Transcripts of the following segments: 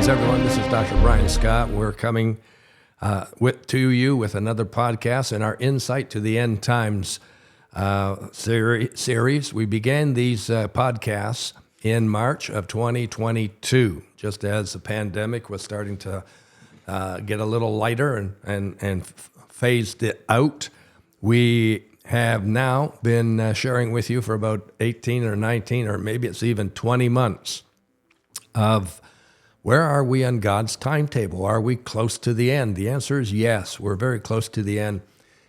Greetings, everyone. This is Dr. Brian Scott. We're coming to you with another podcast in our Insight to the End Times series. We began these podcasts in March of 2022, just as the pandemic was starting to get a little lighter and phased it out. We have now been sharing with you for about 18 or 19, or maybe it's even 20 months of where are we on God's timetable? Are we close to the end? The answer is yes, we're very close to the end.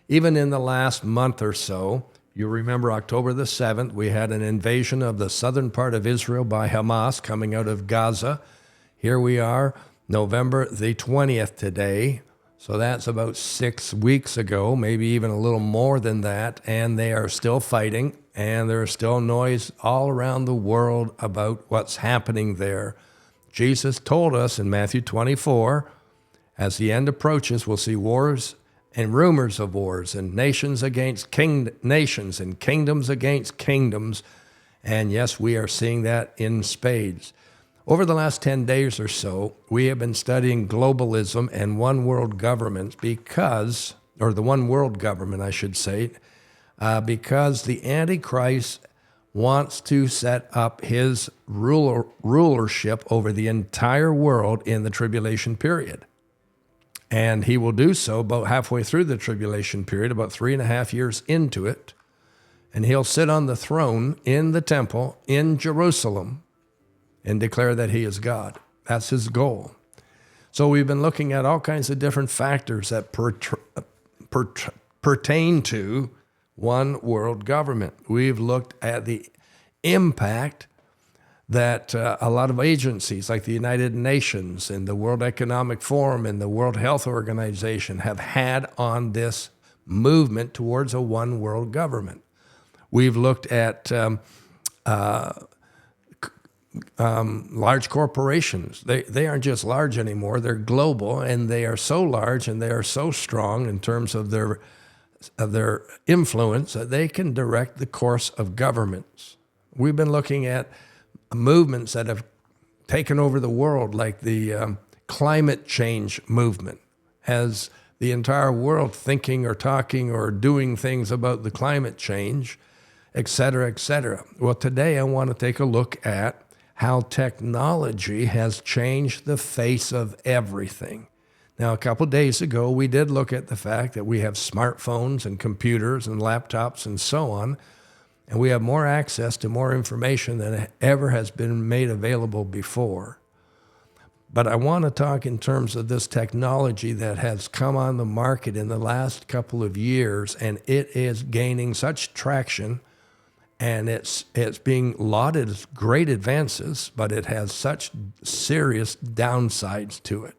Even in the last month or so, you remember October the 7th, we had an invasion of the southern part of Israel by Hamas coming out of Gaza. Here we are, November the 20th today. So that's about 6 weeks ago, maybe even a little more than that. And they are still fighting, and there's still noise all around the world about what's happening there. Jesus told us in Matthew 24, as the end approaches, we'll see wars and rumors of wars, and nations against nations, and kingdoms against kingdoms. And yes, we are seeing that in spades. Over the last 10 days or so, we have been studying globalism and one world government because the one world government, I should say, because the Antichrist wants to set up his rulership over the entire world in the tribulation period. And he will do so about halfway through the tribulation period, about 3.5 years into it. And he'll sit on the throne in the temple in Jerusalem and declare that he is God. That's his goal. So we've been looking at all kinds of different factors that pertain to one world government. We've looked at the impact that a lot of agencies like the United Nations and the World Economic Forum and the World Health Organization have had on this movement towards a one world government. We've looked at large corporations. They aren't just large anymore, they're global, and they are so large and they are so strong in terms of their influence that they can direct the course of governments. We've been looking at movements that have taken over the world, like the climate change movement. Has the entire world thinking or talking or doing things about the climate change, et cetera, et cetera. Well, today I want to take a look at how technology has changed the face of everything. Now, a couple of days ago, we did look at the fact that we have smartphones and computers and laptops and so on, and we have more access to more information than ever has been made available before. But I want to talk in terms of this technology that has come on the market in the last couple of years, and it is gaining such traction, and it's being lauded as great advances, but it has such serious downsides to it.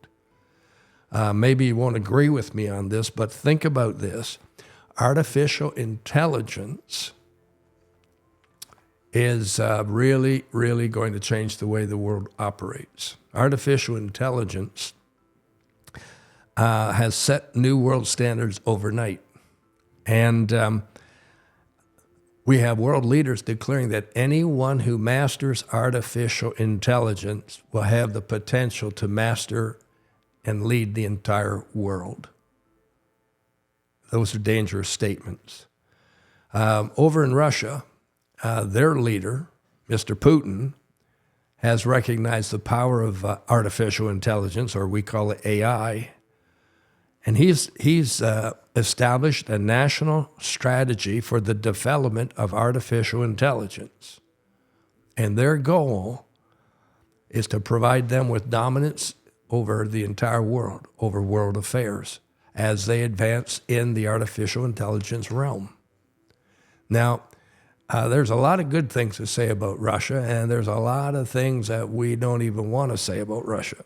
Maybe you won't agree with me on this, but think about this. Artificial intelligence is really, really going to change the way the world operates. Artificial intelligence has set new world standards overnight. And we have world leaders declaring that anyone who masters artificial intelligence will have the potential to master and lead the entire world. Those are dangerous statements. Over in Russia, their leader, Mr. Putin, has recognized the power of artificial intelligence, or we call it AI, and he's established a national strategy for the development of artificial intelligence. And their goal is to provide them with dominance over the entire world, over world affairs, as they advance in the artificial intelligence realm. Now, there's a lot of good things to say about Russia, and there's a lot of things that we don't even want to say about Russia.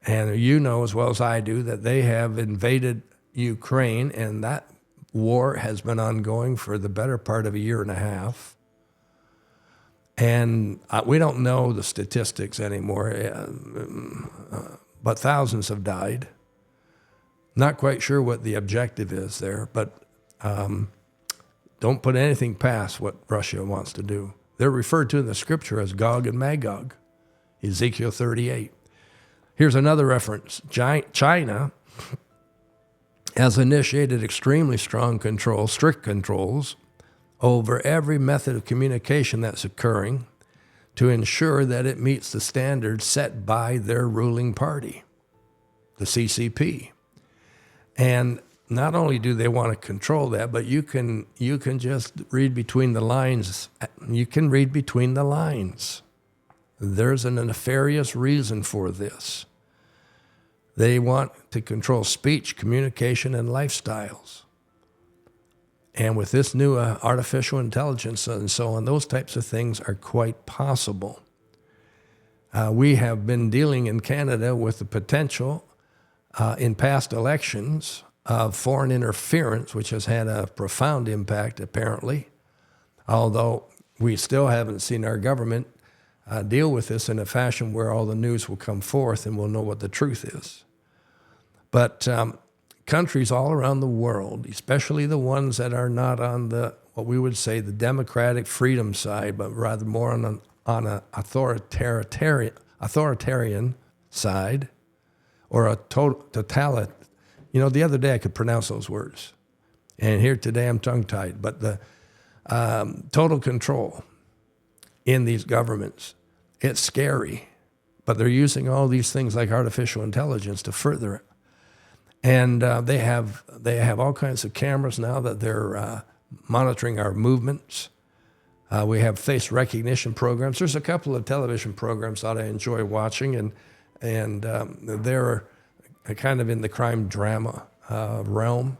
And you know as well as I do that they have invaded Ukraine, and that war has been ongoing for the better part of 1.5 years. And we don't know the statistics anymore, but thousands have died. Not quite sure what the objective is there, but don't put anything past what Russia wants to do. They're referred to in the scripture as Gog and Magog, Ezekiel 38. Here's another reference. China has initiated extremely strong controls, strict controls, over every method of communication that's occurring to ensure that it meets the standards set by their ruling party, the CCP. And not only do they want to control that, but you can just read between the lines. You can read between the lines. There's a nefarious reason for this. They want to control speech, communication, and lifestyles. And with this new artificial intelligence and so on, those types of things are quite possible. We have been dealing in Canada with the potential in past elections of foreign interference, which has had a profound impact, apparently, although we still haven't seen our government deal with this in a fashion where all the news will come forth and we'll know what the truth is. But countries all around the world, especially the ones that are not on the, what we would say, the democratic freedom side, but rather more on an authoritarian side, or a totalitarian. You know, the other day I could pronounce those words, and here today I'm tongue-tied. But the total control in these governments, it's scary. But they're using all these things like artificial intelligence to further it. And they have all kinds of cameras now that they're monitoring our movements. We have face recognition programs. There's a couple of television programs that I enjoy watching, and they're kind of in the crime drama realm.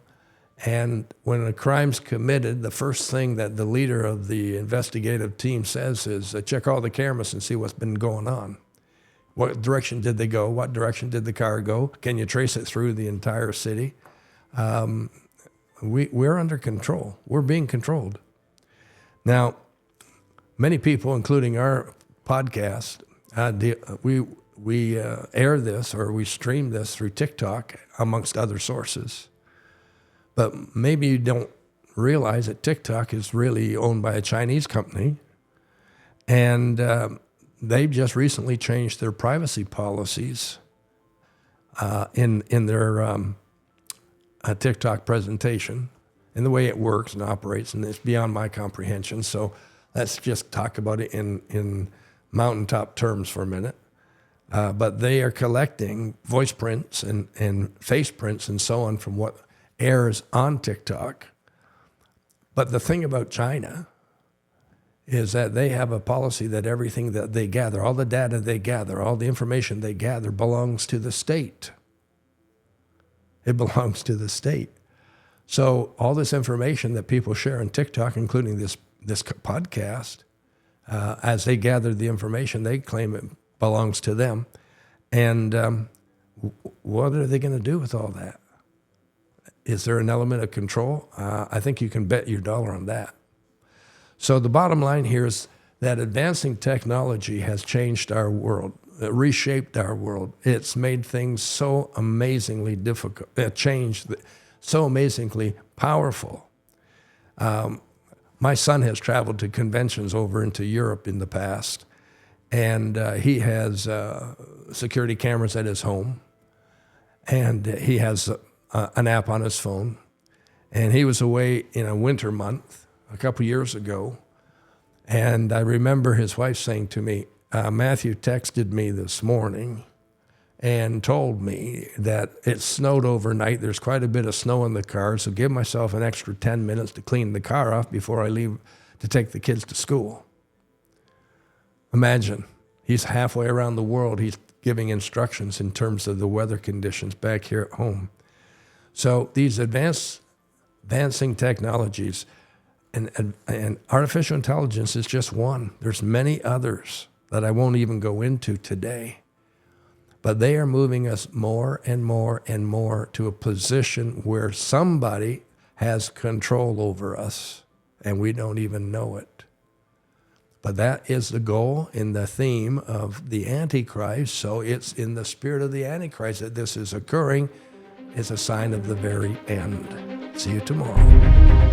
And when a crime's committed, the first thing that the leader of the investigative team says is, check all the cameras and see what's been going on. What direction did they go? What direction did the car go? Can you trace it through the entire city? We're under control. We're being controlled. Now, many people, including our podcast, we air this or we stream this through TikTok, amongst other sources. But maybe you don't realize that TikTok is really owned by a Chinese company, and they've just recently changed their privacy policies in their TikTok presentation and the way it works and operates, and it's beyond my comprehension. So let's just talk about it in mountaintop terms for a minute. But they are collecting voice prints and face prints and so on from what airs on TikTok. But the thing about China is that they have a policy that everything that they gather, all the data they gather, all the information they gather belongs to the state. It belongs to the state. So all this information that people share on TikTok, including this podcast, as they gather the information, they claim it belongs to them. And what are they going to do with all that? Is there an element of control? I think you can bet your dollar on that. So the bottom line here is that advancing technology has changed our world, reshaped our world. It's made things so amazingly difficult, changed, so amazingly powerful. My son has traveled to conventions over into Europe in the past, and he has security cameras at his home, and he has an app on his phone. And he was away in a winter month a couple years ago, and I remember his wife saying to me, Matthew texted me this morning and told me that it snowed overnight. There's quite a bit of snow in the car, so give myself an extra 10 minutes to clean the car off before I leave to take the kids to school. Imagine, he's halfway around the world. He's giving instructions in terms of the weather conditions back here at home. So these advancing technologies, and artificial intelligence is just one. There's many others that I won't even go into today. But they are moving us more and more and more to a position where somebody has control over us, and we don't even know it. But that is the goal in the theme of the Antichrist. So it's in the spirit of the Antichrist that this is occurring. It's a sign of the very end. See you tomorrow.